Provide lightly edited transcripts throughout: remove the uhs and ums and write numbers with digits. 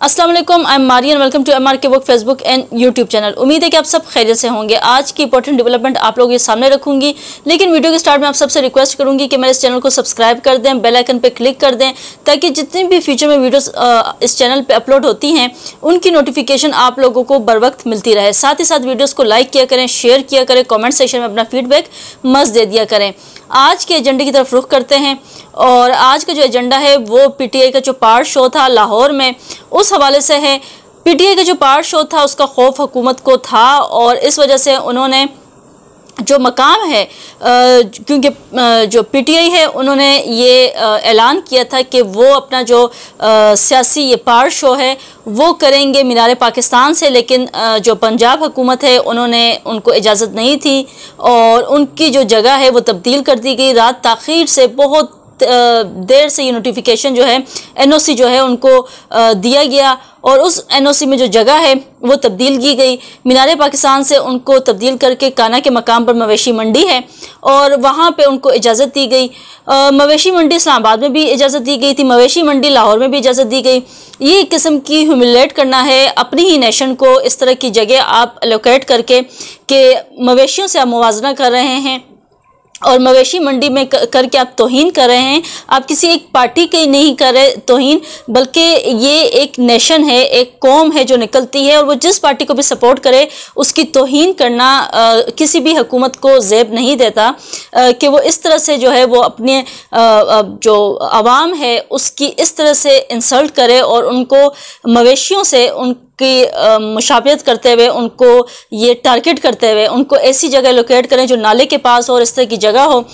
अस्सलाम वालेकुम, I am Marian. Welcome to MRK work Facebook and YouTube channel. उम्मीद है कि आप सब खैरियत से होंगे। आज की इंपॉर्टेंट डेवलपमेंट आप लोगों के सामने रखूंगी, लेकिन वीडियो के स्टार्ट में आप सबसे रिक्वेस्ट करूंगी कि मेरे इस चैनल को सब्सक्राइब कर दें, बेल आइकन पे क्लिक कर दें, ताकि जितनी भी फ्यूचर में वीडियोस इस चैनल पे अपलोड होती हैं उनकी नोटिफिकेशन आप लोगों को बर वक्त मिलती रहे। साथ ही साथ वीडियोज़ को लाइक किया करें, शेयर किया करें, कॉमेंट सेक्शन में अपना फीडबैक मस्त दे दिया करें। आज के एजेंडे की तरफ रुख करते हैं और आज का जो एजेंडा है वो PTI का जो पार्ट शो था लाहौर में, उस हवाले से है। PTI का जो पार्ट शो था उसका खौफ हुकूमत को था और इस वजह से उन्होंने जो मकाम है, क्योंकि जो PTI है उन्होंने ये ऐलान किया था कि वो अपना जो सियासी ये पार्ट शो है वो करेंगे मीनार पाकिस्तान से, लेकिन जो पंजाब हुकूमत है उन्होंने उनको इजाज़त नहीं थी और उनकी जो जगह है वो तब्दील कर दी गई। रात ताख़ीर से, बहुत देर से ये नोटिफिकेशन जो है NOC जो है उनको दिया गया और उस NOC में जो जगह है वो तब्दील की गई। मीनार पाकिस्तान से उनको तब्दील करके काना के मकाम पर मवेशी मंडी है और वहाँ पे उनको इजाज़त दी गई। मवेशी मंडी इस्लामाबाद में भी इजाज़त दी गई थी, मवेशी मंडी लाहौर में भी इजाज़त दी गई। ये एक किस्म की ह्यूमिलेट करना है अपनी ही नेशन को, इस तरह की जगह आप एलोकेट करके कि मवेशियों से आप मुवाजना कर रहे हैं और मवेशी मंडी में करके आप तौहीन कर रहे हैं। आप किसी एक पार्टी की नहीं कर रहे तौहीन, बल्कि ये एक नेशन है, एक कौम है जो निकलती है और वो जिस पार्टी को भी सपोर्ट करे उसकी तौहीन करना किसी भी हुकूमत को ज़ेब नहीं देता कि वो इस तरह से जो है वो अपने जो आवाम है उसकी इस तरह से इंसल्ट करे और उनको मवेशियों से की मुशाबियत करते हुए, उनको ये टारगेट करते हुए उनको ऐसी जगह एलोकेट करें जो नाले के पास हो और इस तरह की जगह हो।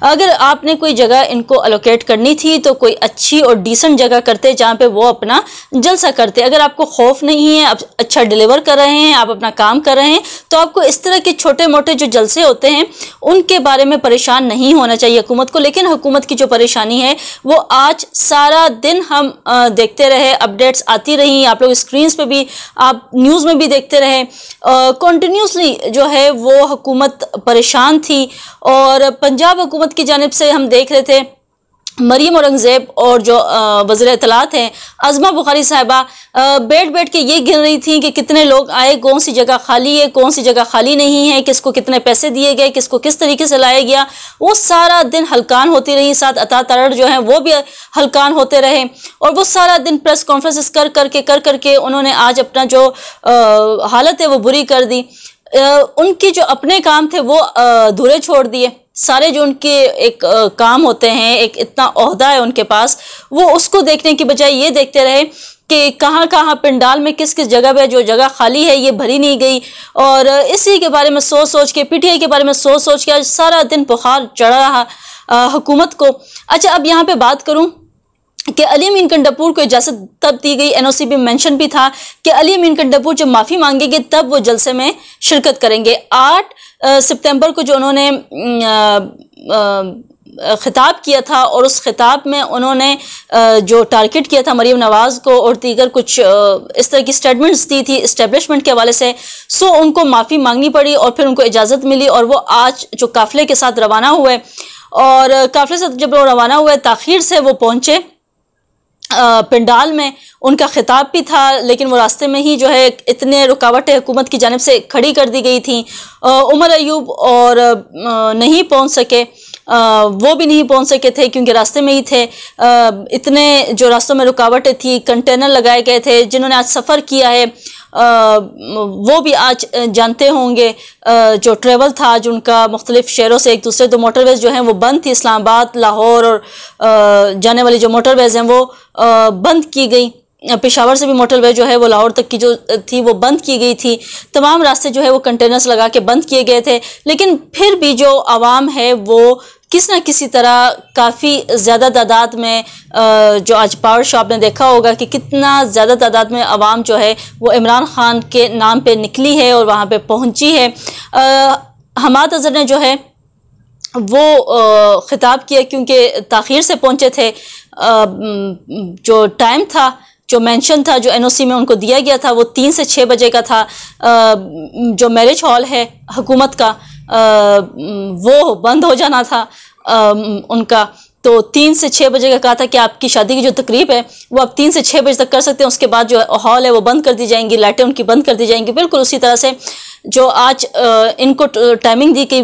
अगर आपने कोई जगह इनको एलोकेट करनी थी तो कोई अच्छी और डिसेंट जगह करते जहाँ पे वो अपना जलसा करते। अगर आपको खौफ नहीं है, आप अच्छा डिलीवर कर रहे हैं, आप अपना काम कर रहे हैं, तो आपको इस तरह के छोटे मोटे जो जलसे होते हैं उनके बारे में परेशान नहीं होना चाहिए हुकूमत को। लेकिन हुकूमत की जो परेशानी है वो आज सारा दिन हम देखते रहे, अपडेट्स आती रही, आप लोग स्क्रीन पर भी, आप न्यूज़ में भी देखते रहे। कंटिन्यूसली जो है वो हुकूमत परेशान थी और पंजाब हुकूमत की जानिब से हम देख रहे थे मरियम औरंगज़ेब और जो वज़ीर इत्तलात हैं अज़मा बुखारी साहिबा बैठ के ये गिन रही थी कि कितने लोग आए, कौन सी जगह खाली है, कौन सी जगह खाली नहीं है, किसको कितने पैसे दिए गए, किसको किस तरीके से लाया गया। वो सारा दिन हलकान होती रही, साथ अता तड़ड़ जो है वो भी हलकान होते रहे और वो सारा दिन प्रेस कॉन्फ्रेंसेस कर करके उन्होंने आज अपना जो हालत है वो बुरी कर दी। उनके जो अपने काम थे वो अधूरे छोड़ दिए। सारे जो उनके एक काम होते हैं, एक इतना ओहदा है उनके पास, वो उसको देखने की बजाय ये देखते रहे कि कहाँ कहाँ पंडाल में किस किस जगह पे जो जगह खाली है ये भरी नहीं गई। और इसी के बारे में सोच के, PTI के बारे में सोच के आज सारा दिन बुखार चढ़ा रहा हुकूमत को। अच्छा, अब यहाँ पे बात करूँ कि अली अमीन कंडापुर को इजाज़त तब दी गई, NOC भी मेंशन भी था कि अली अमीन कंडापुर जब माफ़ी मांगेंगे तब वो जलसे में शिरकत करेंगे। 8 सितंबर को जो उन्होंने खिताब किया था और उस खिताब में उन्होंने जो टारगेट किया था मरीम नवाज़ को और दीगर कुछ इस तरह की स्टेटमेंट्स दी थी इस्टेब्लिशमेंट के हवाले से, सो उनको माफ़ी मांगनी पड़ी और फिर उनको इजाज़त मिली और वो आज जो काफ़िले के साथ रवाना हुए और काफ़िले से जब वो रवाना हुए ताख़ीर से वो पहुँचे पंडाल में। उनका खिताब भी था लेकिन वो रास्ते में ही जो है इतने रुकावटें हुकूमत की जानिब से खड़ी कर दी गई थी। उमर अयूब और नहीं पहुंच सके, वो भी नहीं पहुंच सके थे क्योंकि रास्ते में ही थे। इतने जो रास्तों में रुकावटें थी, कंटेनर लगाए गए थे। जिन्होंने आज सफ़र किया है वो भी आज जानते होंगे, जो ट्रेवल था आज उनका मुख्तलिफ शहरों से एक दूसरे, तो मोटरवेज़ जो हैं वो बंद थी। इस्लामाबाद, लाहौर और जाने वाली जो मोटरवेज़ हैं वो बंद की गई। पेशावर से भी मोटरवे जो है वो लाहौर तक की जो थी वो बंद की गई थी। तमाम रास्ते जो है वो कंटेनर्स लगा के बंद किए गए थे, लेकिन फिर भी जो आवाम है वो किसी न किसी तरह काफ़ी ज़्यादा तादाद में जो आज पावर शो आपने देखा होगा कि कितना ज़्यादा तादाद में आवाम जो है वो इमरान ख़ान के नाम पे निकली है और वहाँ पे पहुँची है। हमाद अज़हर ने जो है वो ख़िताब किया क्योंकि ताख़ीर से पहुँचे थे। जो टाइम था, जो मेंशन था, जो NOC में उनको दिया गया था वो 3 से 6 बजे का था। जो मैरिज हॉल है हुकूमत का वो बंद हो जाना था उनका, तो 3 से 6 बजे का कहा था कि आपकी शादी की जो तकरीब है वो आप 3 से 6 बजे तक कर सकते हैं, उसके बाद जो हॉल है वो बंद कर दी जाएंगी, लाइटें उनकी बंद कर दी जाएंगी। बिल्कुल उसी तरह से जो आज इनको टाइमिंग दी गई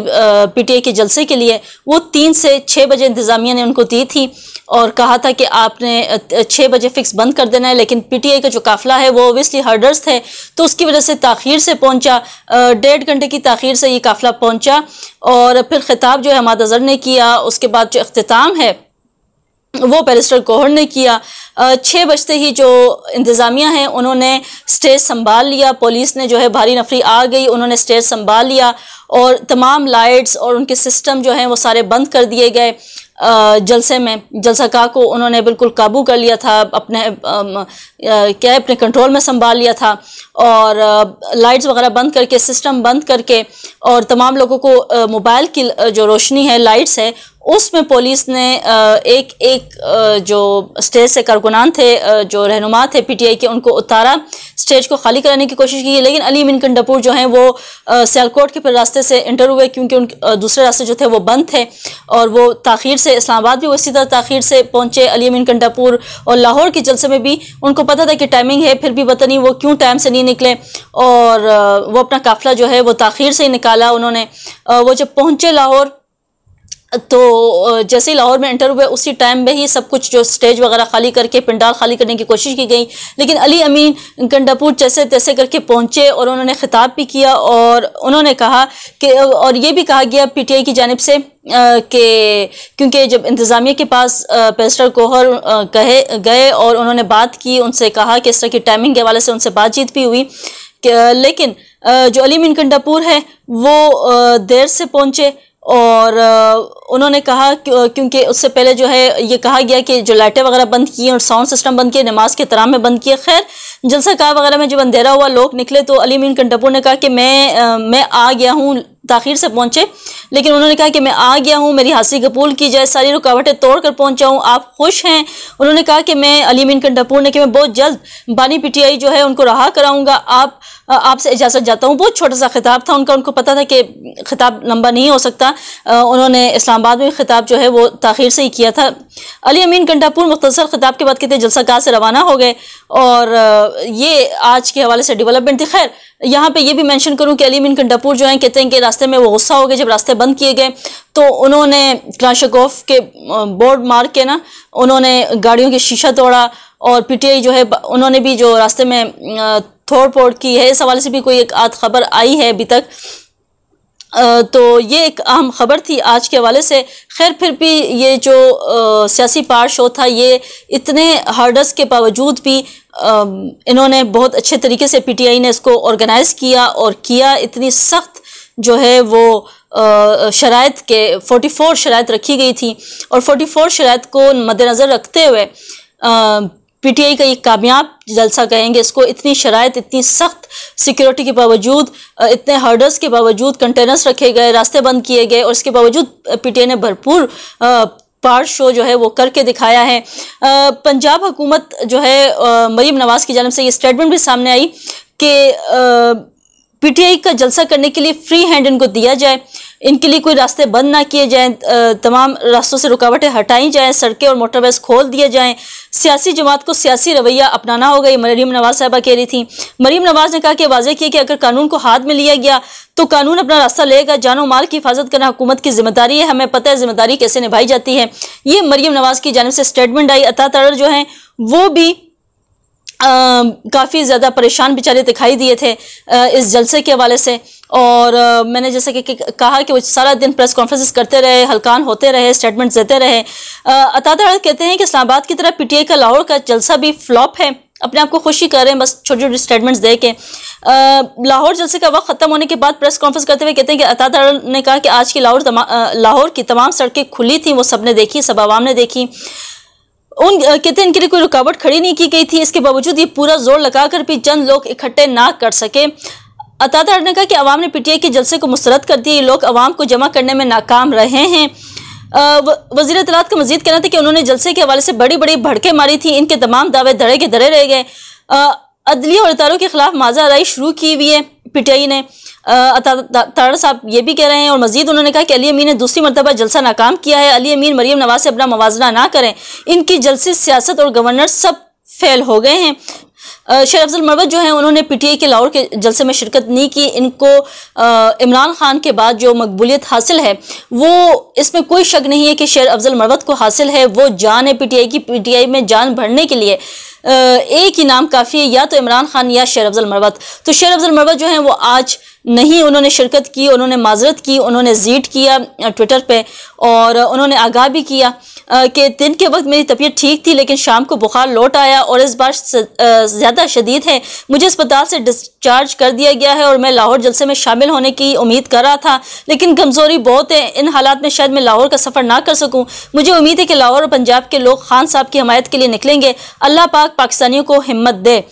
पीटीआई के जलसे के लिए, वो 3 से 6 बजे इंतज़ामिया ने उनको दी थी और कहा था कि आपने 6 बजे फिक्स बंद कर देना है। लेकिन पीटीआई का जो काफिला है वो ओबियसली हर्डर्स थे, तो उसकी वजह से ताख़ीर से पहुंचा, 1.5 घंटे की ताख़ीर से ये काफिला पहुंचा। और फिर खिताब जो है हमाद अज़हर ने किया, उसके बाद जो इख्तिताम है वो बैरिस्टर गौहर ने किया। 6 बजते ही जो इंतज़ामिया हैं उन्होंने स्टेज संभाल लिया, पुलिस ने जो है भारी नफरी आ गई, उन्होंने स्टेज संभाल लिया और तमाम लाइट्स और उनके सिस्टम जो हैं वो सारे बंद कर दिए गए। जलसे में जलसाका को उन्होंने बिल्कुल काबू कर लिया था, अपने कंट्रोल में संभाल लिया था और लाइट्स वगैरह बंद करके, सिस्टम बंद करके और तमाम लोगों को मोबाइल की जो रोशनी है, लाइट्स है, उसमें पुलिस ने एक जो स्टेज से कारकुनान थे, जो रहनुमा थे पीटीआई के, उनको उतारा, स्टेज को खाली कराने की कोशिश की। लेकिन अली अमीन कंडापुर जो हैं वो सियालकोट के फिर रास्ते से इंटर हुए, क्योंकि उन दूसरे रास्ते जो थे वो बंद थे और वो ताख़ीर से, इस्लामाबाद भी वो इसी तरह ताख़ीर से पहुंचे। अली अमीन कंडापुर और लाहौर के जलसे में भी उनको पता था कि टाइमिंग है, फिर भी पता नहीं वो क्यों टाइम से नहीं निकले और वो अपना काफिला जो है वो ताख़ीर से ही निकाला उन्होंने। वो जब पहुंचे लाहौर, तो जैसे ही लाहौर में एंटर हुए उसी टाइम में ही सब कुछ जो स्टेज वगैरह खाली करके, पंडाल खाली करने की कोशिश की गई। लेकिन अली अमीन कंडापुर जैसे तैसे करके पहुंचे और उन्होंने खिताब भी किया और उन्होंने कहा कि, और ये भी कहा गया पीटीआई की जानिब से कि क्योंकि जब इंतज़ामिया के पास बैरिस्टर गौहर गए और उन्होंने बात की, उनसे कहा कि इस तरह की टाइमिंग के हवाले से उनसे बातचीत भी हुई, लेकिन जो अली अमीन कंडापुर है वो देर से पहुंचे और उन्होंने कहा क्योंकि उससे पहले जो है ये कहा गया कि जो लाइटें वगैरह बंद की और साउंड सिस्टम बंद किए, नमाज के एहतराम में बंद किए। खैर जलसा का वगैरह में जब अंधेरा हुआ, लोग निकले, तो अली अमीन कंडापुर ने कहा कि मैं आ गया हूँ, ताख़ीर से पहुंचे, लेकिन उन्होंने कहा कि मैं आ गया हूँ, मेरी हाज़िरी कबूल की जाए, सारी रुकावटें तोड़ कर पहुंचा हूँ, आप खुश हैं? उन्होंने कहा कि मैं, अली अमीन कंडापुर ने, कि मैं बहुत जल्द बानी पीटीआई जो है उनको रहा कराऊंगा, आपसे इजाज़त जाता हूँ। बहुत छोटा सा खिताब था उनका, उनको पता था कि खिताब लंबा नहीं हो सकता। उन्होंने इस्लामाबाद में खिताब जो है वो ताख़ीर से ही किया था। अली अमीन कंडापुर मुख्तसर खिताब के बाद कहते जलसागाह से रवाना हो गए और ये आज के हवाले से डेवलपमेंट थी। खैर यहाँ पे ये भी मेंशन करूँ कि अली अमीन कंडापुर जो हैं कहते हैं कि रास्ते में वो गुस्सा हो गए, जब रास्ते बंद किए गए तो उन्होंने क्लाशगोफ के बोर्ड मार के ना उन्होंने गाड़ियों की शीशा तोड़ा और पीटीआई जो है उन्होंने भी जो रास्ते में तोड़ फोड़ की है, इस हवाले से भी कोई एक आध खबर आई है अभी तक। तो ये एक अहम खबर थी आज के हवाले से। खैर फिर भी ये जो सियासी पार शो था, ये इतने हार्डर्स के बावजूद भी इन्होंने बहुत अच्छे तरीके से पीटीआई ने इसको ऑर्गेनाइज़ किया और किया। इतनी सख्त जो है वो शराइत के 44 शराइत रखी गई थी और 44 शराइत को मद्देनज़र रखते हुए पीटीआई का ये कामयाब जलसा कहेंगे इसको। इतनी शराइत, इतनी सख्त सिक्योरिटी के बावजूद, इतने हर्डर्स के बावजूद कंटेनर्स रखे गए, रास्ते बंद किए गए और इसके बावजूद पीटीआई ने भरपूर पार्ट शो जो है वो करके दिखाया है। पंजाब हुकूमत जो है मरीम नवाज़ की जानिब से ये स्टेटमेंट भी सामने आई कि पीटीआई का जलसा करने के लिए फ्री हैंड इनको दिया जाए, इनके लिए कोई रास्ते बंद ना किए जाएं, तमाम रास्तों से रुकावटें हटाई जाएं, सड़कें और मोटरवेज खोल दिए जाएं। सियासी जमात को सियासी रवैया अपनाना होगा, ये मरीम नवाज़ साहबा कह रही थी। मरीम नवाज़ ने कहा कि वाज़ेह किया कि अगर कानून को हाथ में लिया गया तो कानून अपना रास्ता लेगा, जानो माल की हिफाजत करना हुकूमत की जिम्मेदारी है, हमें पता है जिम्मेदारी कैसे निभाई जाती है। ये मरीम नवाज़ की जानिब से स्टेटमेंट आई। अता तड़र जो हैं वो भी काफ़ी ज़्यादा परेशान बेचारे दिखाई दिए थे इस जलसे के हवाले से और मैंने जैसे कि कहा कि वो सारा दिन प्रेस कॉन्फ्रेंसेस करते रहे, हलकान होते रहे, स्टेटमेंट्स देते रहे। अता तड़र कहते हैं कि इस्लामाबाद की तरह पीटीआई का लाहौर का जलसा भी फ्लॉप है, अपने आप को खुशी कर रहे हैं बस छोटी छोटी स्टेटमेंट्स दे के। लाहौर जलसे का वक्त ख़त्म होने के बाद प्रेस कॉन्फ्रेंस करते हुए कहते हैं कि अता तड़र ने कहा कि आज की लाहौर की तमाम सड़कें खुली थी, वो सब ने देखी, सब आवाम ने देखी। कहते हैं इनके लिए कोई रुकावट खड़ी नहीं की गई थी, इसके बावजूद ये पूरा जोर लगाकर भी चंद लोग इकट्ठे ना कर सके। अता तड़र ने कहा कि अवाम ने पीटीआई के जलसे को मुस्तरद कर दिया, ये लोग अवाम को जमा करने में नाकाम रहे हैं। वज़ीर इत्तलात का मजीद कहना था कि उन्होंने जलसे के हवाले से बड़ी बड़ी भड़कें मारी थी, इनके तमाम दावे धड़े के धड़े रह गए। अदलिया और इदारों के खिलाफ माजा राई शुरू की हुई है, पीटीआई ने तारड़ साहब ये भी कह रहे हैं और मजीद उन्होंने कहा कि अली अमीन ने दूसरी मरतबा जलसा नाकाम किया है। अली अमीन मरीम नवाज से अपना मवाजना ना करें, इनकी जलसी सियासत और गवर्नर सब फेल हो गए हैं। शेर अफजल मरवत जो है उन्होंने पीटीआई के लाहौर के जलसे में शिरकत नहीं की। इनको इमरान खान के बाद जो मकबूलियत हासिल है वो इसमें कोई शक नहीं है कि शेर अफजल मरवत को हासिल है। वो जान है पीटीआई की, पीटीआई में जान भरने के लिए एक ही नाम काफ़ी है, या तो इमरान खान या शेर अफजल मरवत। तो शेर अफजल मरवत जो है वो आज नहीं उन्होंने शिरकत की, उन्होंने माजरत की, उन्होंने ज़ीट किया ट्विटर पे और उन्होंने आगाह भी किया कि दिन के वक्त मेरी तबीयत ठीक थी लेकिन शाम को बुखार लौट आया और इस बार ज़्यादा शदीद है। मुझे अस्पताल से डिस्चार्ज कर दिया गया है और मैं लाहौर जलसे में शामिल होने की उम्मीद कर रहा था, लेकिन कमज़ोरी बहुत है। इन हालात में शायद मैं लाहौर का सफ़र ना कर सकूँ। मुझे उम्मीद है कि लाहौर और पंजाब के लोग खान साहब की हमायत के लिए निकलेंगे। अल्लाह पाक पाकिस्तानियों को हिम्मत दे।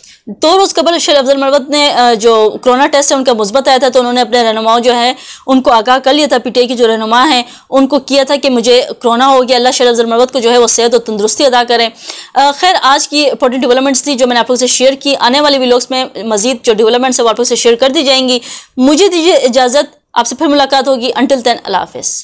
2 रोज़ कबल शेर अफजल मरवत ने जो कोरोना टेस्ट है उनका मुस्बत आया था, तो उन्होंने अपने रहनुमाओं जो है उनको आगाह कर लिया था। पीटीआई की जो रहनुमा हैं उनको किया था कि मुझे कोरोना हो गया, अल्लाह शेर अफजल मरवत को जो है वो सेहत और तंदुरुस्ती अदा करें। खैर आज की इंपॉर्टेंट डेवलपमेंट्स थी जो मैंने आप लोगों से शेयर की। आने वाले व्लॉग्स में मजीद जो डेवलपमेंट्स है वो आप लोगों से शेयर कर दी जाएंगी। मुझे दीजिए इजाज़त, आपसे फिर मुलाकात होगी। अंटिल देन अल्लाह हाफिज़।